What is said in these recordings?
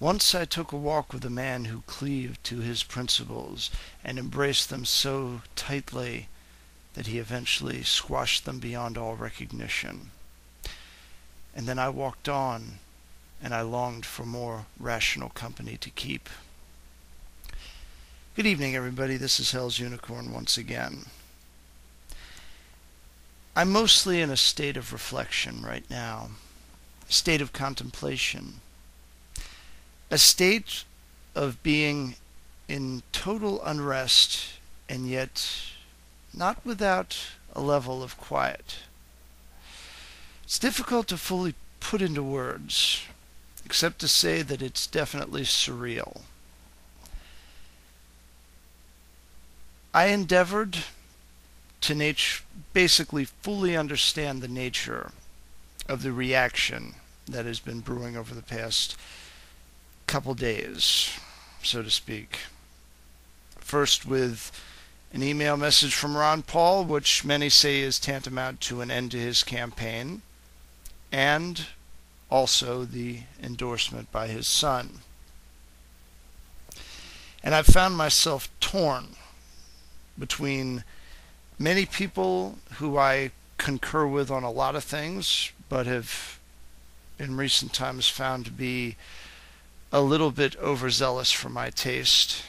Once I took a walk with a man who cleaved to his principles and embraced them so tightly that he eventually squashed them beyond all recognition. And then I walked on, and I longed for more rational company to keep. Good evening, everybody. This is Hell's Unicorn once again. I'm mostly in a state of reflection right now, a state of contemplation, a state of being in total unrest and yet not without a level of quiet. It's difficult to fully put into words, except to say that it's definitely surreal. I endeavored to basically fully understand the nature of the reaction that has been brewing over the past couple days, so to speak. First with an email message from Rand Paul, which many say is tantamount to an end to his campaign, and also the endorsement by his son. And I've found myself torn between many people who I concur with on a lot of things, but have in recent times found to be a little bit overzealous for my taste,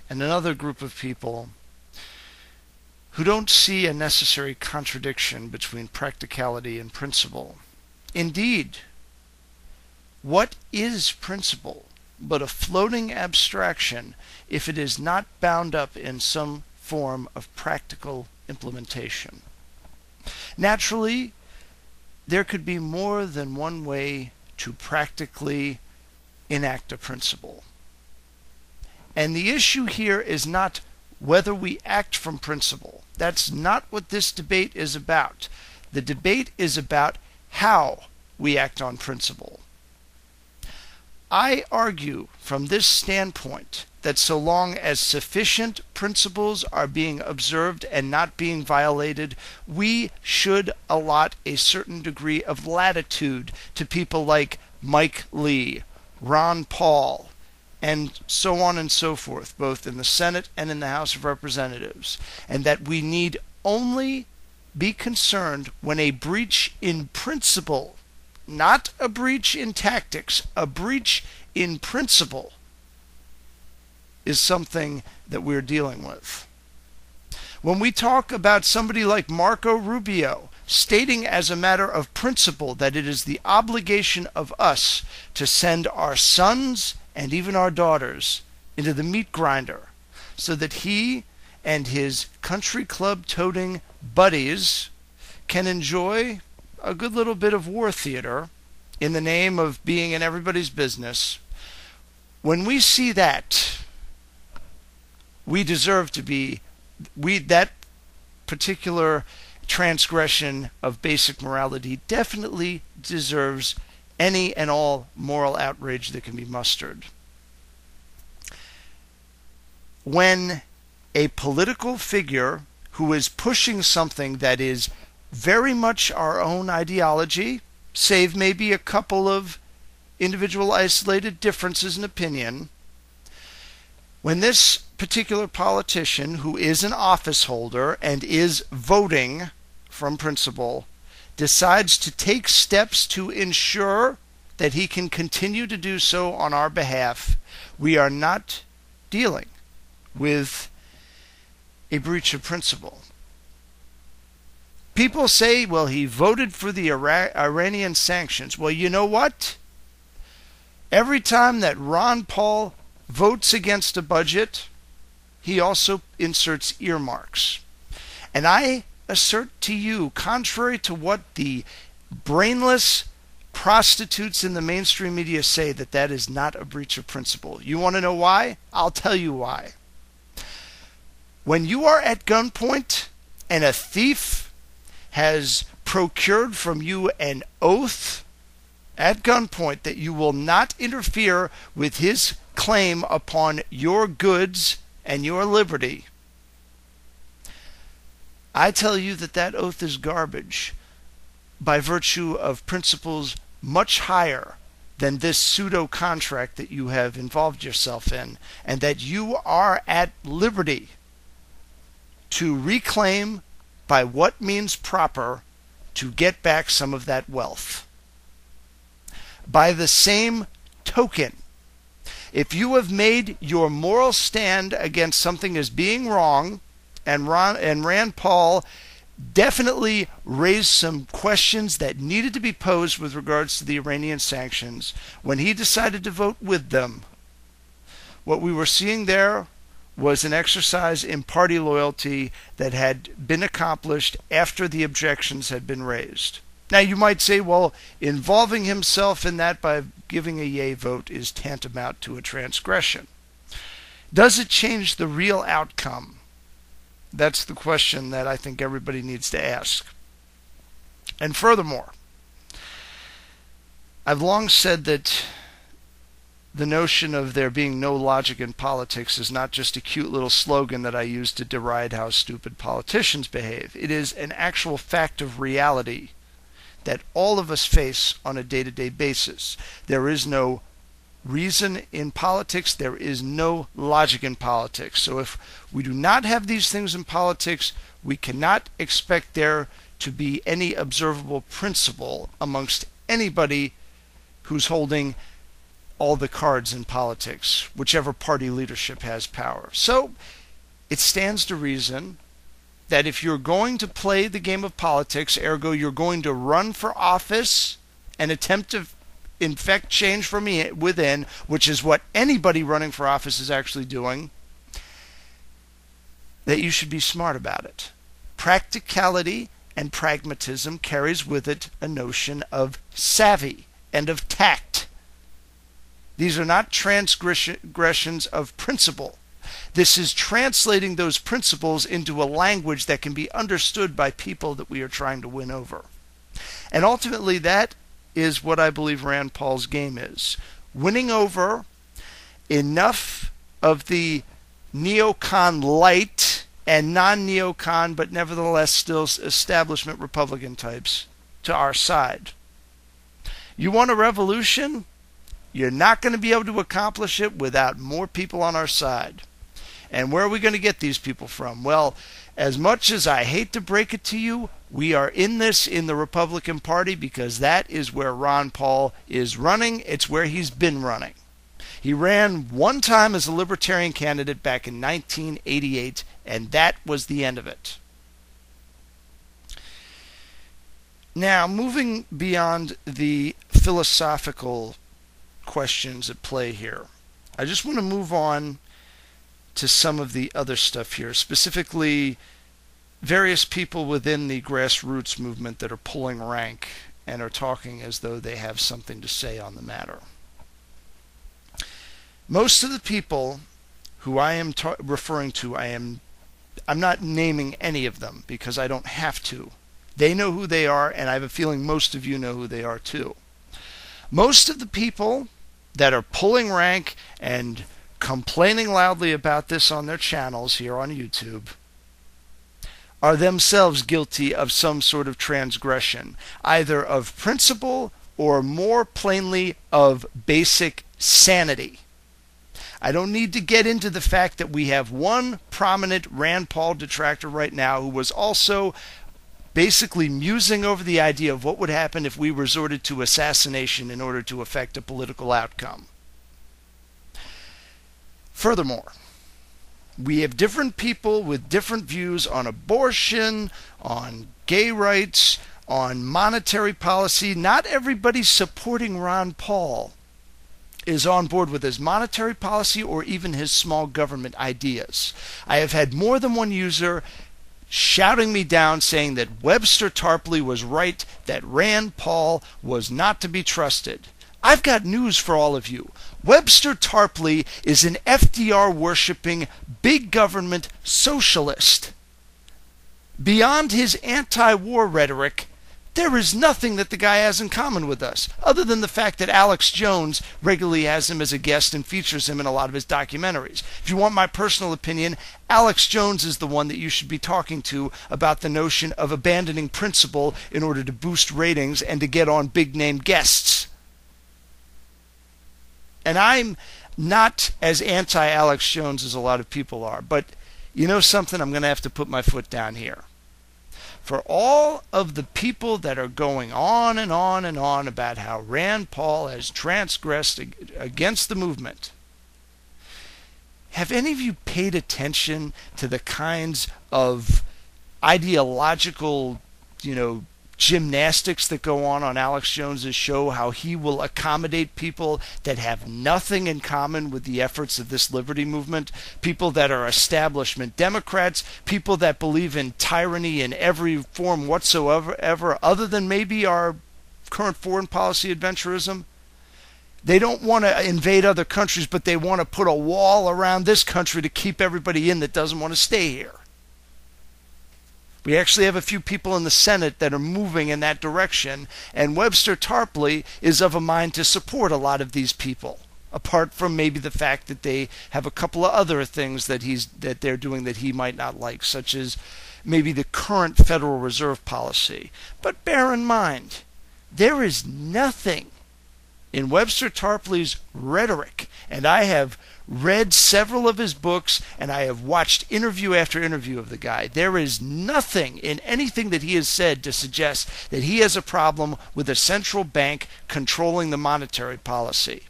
and another group of people who don't see a necessary contradiction between practicality and principle. Indeed, what is principle but a floating abstraction if it is not bound up in some form of practical implementation? Naturally, there could be more than one way to practically enact a principle. And the issue here is not whether we act from principle. That's not what this debate is about. The debate is about how we act on principle. I argue from this standpoint that so long as sufficient principles are being observed and not being violated, we should allot a certain degree of latitude to people like Mike Lee, Ron Paul, and so on and so forth, both in the Senate and in the House of Representatives, and that we need only be concerned when a breach in principle, not a breach in tactics, a breach in principle, is something that we're dealing with. When we talk about somebody like Marco Rubio stating as a matter of principle that it is the obligation of us to send our sons and even our daughters into the meat grinder so that he and his country club toting buddies can enjoy a good little bit of war theater in the name of being in everybody's business, when we see that, we deserve to be, that particular transgression of basic morality definitely deserves any and all moral outrage that can be mustered. When a political figure who is pushing something that is very much our own ideology, save maybe a couple of individual isolated differences in opinion, when this particular politician who is an office holder and is voting from principle decides to take steps to ensure that he can continue to do so on our behalf, we are not dealing with a breach of principle. People say, well, he voted for the Iranian sanctions. Well, you know what? Every time that Ron Paul votes against a budget, he also inserts earmarks. And I assert to you, contrary to what the brainless prostitutes in the mainstream media say, that that is not a breach of principle. You want to know why? I'll tell you why. When you are at gunpoint and a thief has procured from you an oath at gunpoint that you will not interfere with his claim upon your goods and your liberty, I tell you that that oath is garbage by virtue of principles much higher than this pseudo contract that you have involved yourself in, and that you are at liberty to reclaim by what means proper to get back some of that wealth. By the same token, if you have made your moral stand against something as being wrong, and Rand Paul definitely raised some questions that needed to be posed with regards to the Iranian sanctions when he decided to vote with them, what we were seeing there was an exercise in party loyalty that had been accomplished after the objections had been raised. Now you might say, well, involving himself in that by giving a yay vote is tantamount to a transgression. Does it change the real outcome? That's the question that I think everybody needs to ask. And furthermore, I've long said that the notion of there being no logic in politics is not just a cute little slogan that I use to deride how stupid politicians behave. It is an actual fact of reality that all of us face on a day-to-day basis. There is no reason in politics. There is no logic in politics. So if we do not have these things in politics, we cannot expect there to be any observable principle amongst anybody who's holding all the cards in politics, whichever party leadership has power. So it stands to reason that if you're going to play the game of politics, ergo you're going to run for office and attempt to infect change from within, which is what anybody running for office is actually doing, that you should be smart about it. Practicality and pragmatism carries with it a notion of savvy and of tact. These are not transgressions of principle. This is translating those principles into a language that can be understood by people that we are trying to win over. And ultimately, that is what I believe Rand Paul's game is. Winning over enough of the neocon light and non-neocon, but nevertheless still establishment Republican types, to our side. You want a revolution? You're not going to be able to accomplish it without more people on our side. And where are we going to get these people from? Well, as much as I hate to break it to you, we are in this in the Republican Party because that is where Ron Paul is running. It's where he's been running. He ran one time as a Libertarian candidate back in 1988, and that was the end of it. Now, moving beyond the philosophical questions at play here, I just want to move on to some of the other stuff here, specifically various people within the grassroots movement that are pulling rank and are talking as though they have something to say on the matter. Most of the people who I am referring to, I'm not naming any of them because I don't have to. They know who they are, and I have a feeling most of you know who they are too. Most of the people that are pulling rank and complaining loudly about this on their channels here on YouTube are themselves guilty of some sort of transgression, either of principle or more plainly of basic sanity. I don't need to get into the fact that we have one prominent Rand Paul detractor right now who was also basically musing over the idea of what would happen if we resorted to assassination in order to effect a political outcome. Furthermore, we have different people with different views on abortion, on gay rights, on monetary policy. Not everybody supporting Ron Paul is on board with his monetary policy or even his small government ideas. I have had more than one user shouting me down saying that Webster Tarpley was right, that Rand Paul was not to be trusted. I've got news for all of you. Webster Tarpley is an FDR-worshipping, big government socialist. Beyond his anti-war rhetoric, there is nothing that the guy has in common with us, other than the fact that Alex Jones regularly has him as a guest and features him in a lot of his documentaries. If you want my personal opinion, Alex Jones is the one that you should be talking to about the notion of abandoning principle in order to boost ratings and to get on big-name guests. And I'm not as anti-Alex Jones as a lot of people are, but you know something? I'm going to have to put my foot down here. For all of the people that are going on and on and on about how Rand Paul has transgressed against the movement, have any of you paid attention to the kinds of ideological, gymnastics that go on Alex Jones's show, how he will accommodate people that have nothing in common with the efforts of this liberty movement, people that are establishment Democrats, people that believe in tyranny in every form whatsoever, other than maybe our current foreign policy adventurism. They don't want to invade other countries, but they want to put a wall around this country to keep everybody in that doesn't want to stay here. We actually have a few people in the Senate that are moving in that direction, and Webster Tarpley is of a mind to support a lot of these people, apart from maybe the fact that they have a couple of other things that they're doing that he might not like, such as maybe the current Federal Reserve policy. But bear in mind, there is nothing in Webster Tarpley's rhetoric, and I have read several of his books, and I have watched interview after interview of the guy. There is nothing in anything that he has said to suggest that he has a problem with a central bank controlling the monetary policy.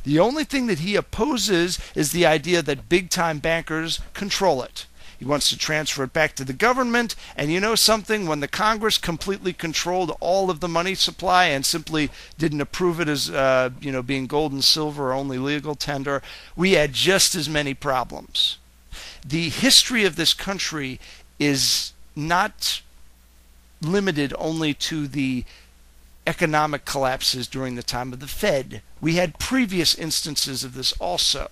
The only thing that he opposes is the idea that big-time bankers control it. He wants to transfer it back to the government, and you know something? When the Congress completely controlled all of the money supply and simply didn't approve it as being gold and silver or only legal tender, we had just as many problems. The history of this country is not limited only to the economic collapses during the time of the Fed. We had previous instances of this also.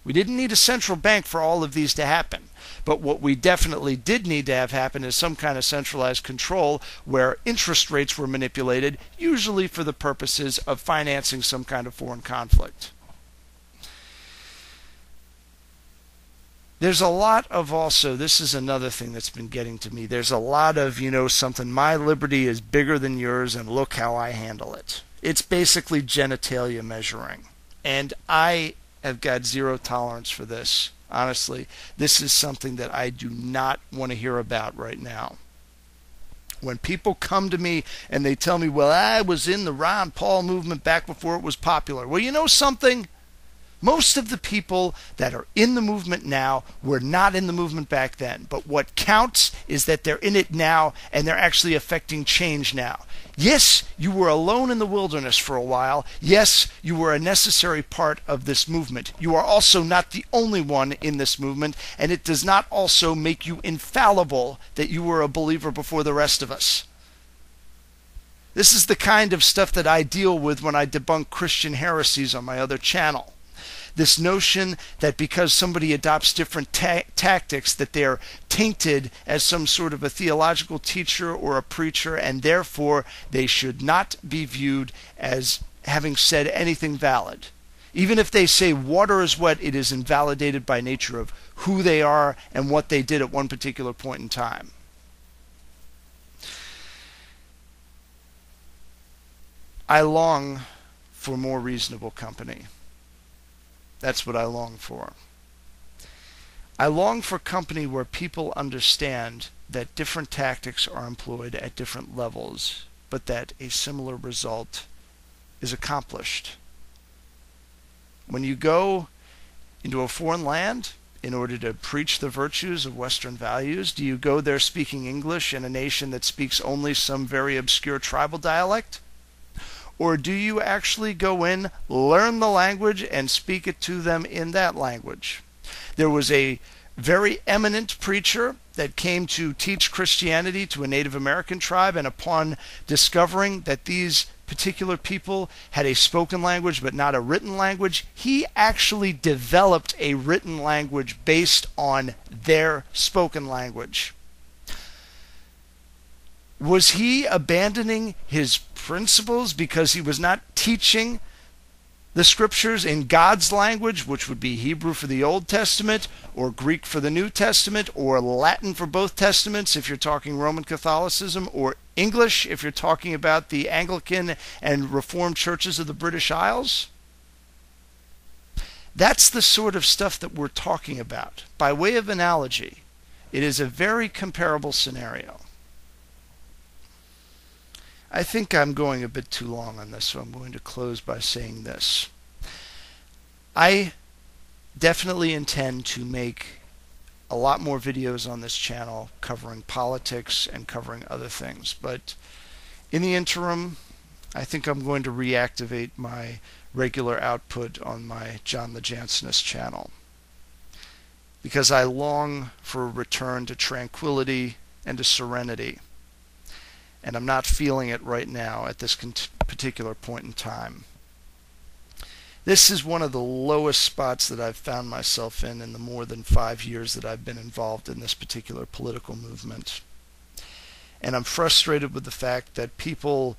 We didn't need a central bank for all of these to happen. But what we definitely did need to have happen is some kind of centralized control where interest rates were manipulated, usually for the purposes of financing some kind of foreign conflict. There's a lot of also, this is another thing that's been getting to me, there's a lot of, something, my liberty is bigger than yours and look how I handle it. It's basically genitalia measuring. And I have got zero tolerance for this. Honestly, this is something that I do not want to hear about right now. When people come to me and they tell me, well, I was in the Rand Paul movement back before it was popular. Well, you know something? Most of the people that are in the movement now were not in the movement back then. But what counts is that they're in it now and they're actually affecting change now. Yes, you were alone in the wilderness for a while. Yes, you were a necessary part of this movement. You are also not the only one in this movement, and it does not also make you infallible that you were a believer before the rest of us. This is the kind of stuff that I deal with when I debunk Christian heresies on my other channel. This notion that because somebody adopts different tactics that they're tainted as some sort of a theological teacher or a preacher, and therefore they should not be viewed as having said anything valid. Even if they say water is wet, it is invalidated by nature of who they are and what they did at one particular point in time. I long for more reasonable company. That's what I long for. I long for company where people understand that different tactics are employed at different levels, but that a similar result is accomplished. When you go into a foreign land in order to preach the virtues of Western values, do you go there speaking English in a nation that speaks only some very obscure tribal dialect? Or do you actually go in, learn the language, and speak it to them in that language? There was a very eminent preacher that came to teach Christianity to a Native American tribe, and upon discovering that these particular people had a spoken language but not a written language, he actually developed a written language based on their spoken language. Was he abandoning his principles because he was not teaching the scriptures in God's language, which would be Hebrew for the Old Testament, or Greek for the New Testament, or Latin for both Testaments if you're talking Roman Catholicism, or English if you're talking about the Anglican and Reformed churches of the British Isles? That's the sort of stuff that we're talking about. By way of analogy, it is a very comparable scenario. I think I'm going a bit too long on this, so I'm going to close by saying this. I definitely intend to make a lot more videos on this channel covering politics and covering other things, but in the interim, I think I'm going to reactivate my regular output on my John the Jansenist channel, because I long for a return to tranquility and to serenity, and I'm not feeling it right now at this particular point in time. This is one of the lowest spots that I've found myself in the more than 5 years that I've been involved in this particular political movement. And I'm frustrated with the fact that people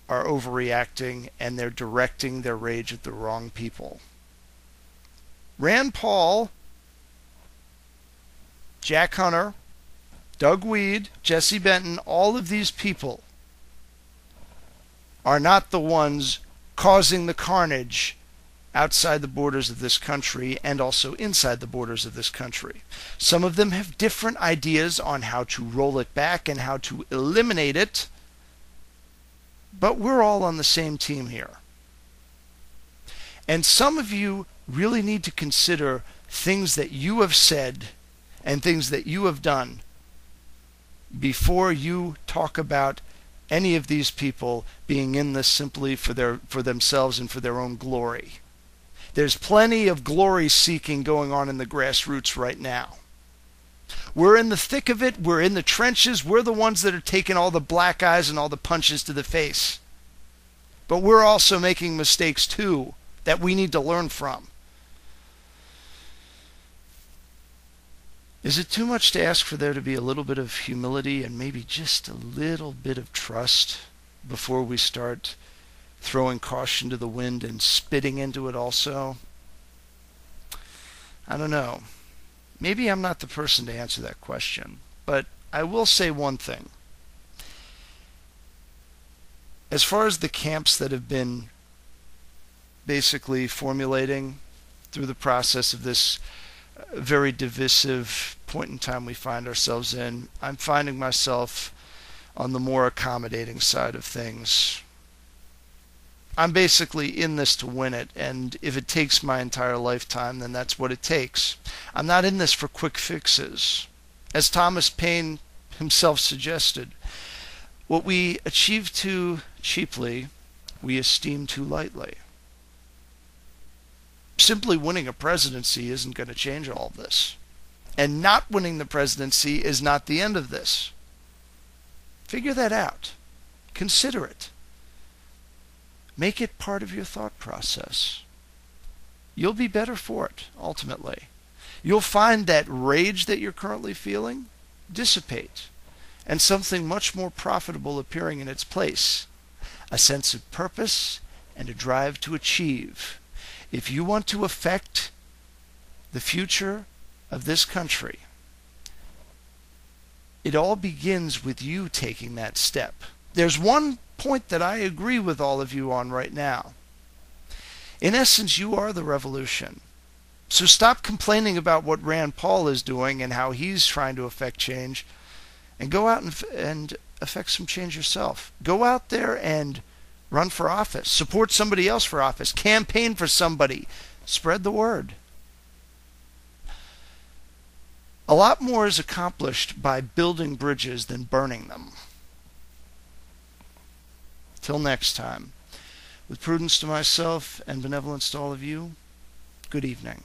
are overreacting and they're directing their rage at the wrong people. Rand Paul, Jack Hunter, Doug Weed, Jesse Benton, all of these people are not the ones causing the carnage outside the borders of this country and also inside the borders of this country. Some of them have different ideas on how to roll it back and how to eliminate it, but we're all on the same team here. And some of you really need to consider things that you have said and things that you have done before you talk about any of these people being in this simply for themselves and for their own glory. There's plenty of glory seeking going on in the grassroots right now. We're in the thick of it. We're in the trenches. We're the ones that are taking all the black eyes and all the punches to the face. But we're also making mistakes too that we need to learn from. Is it too much to ask for there to be a little bit of humility and maybe just a little bit of trust before we start throwing caution to the wind and spitting into it also? I don't know. Maybe I'm not the person to answer that question, but I will say one thing. As far as the camps that have been basically formulating through the process of this very divisive point in time we find ourselves in, I'm finding myself on the more accommodating side of things. I'm basically in this to win it, and if it takes my entire lifetime, then that's what it takes. I'm not in this for quick fixes. As Thomas Paine himself suggested, what we achieve too cheaply, we esteem too lightly. Simply winning a presidency isn't going to change all of this. And not winning the presidency is not the end of this. Figure that out. Consider it. Make it part of your thought process. You'll be better for it, ultimately. You'll find that rage that you're currently feeling dissipate, and something much more profitable appearing in its place. A sense of purpose and a drive to achieve. If you want to affect the future of this country, it all begins with you taking that step. There's one point that I agree with all of you on right now. In essence, you are the revolution. So stop complaining about what Rand Paul is doing and how he's trying to affect change, and go out and affect some change yourself. Go out there and run for office. Support somebody else for office. Campaign for somebody. Spread the word. A lot more is accomplished by building bridges than burning them. Till next time, with prudence to myself and benevolence to all of you, good evening.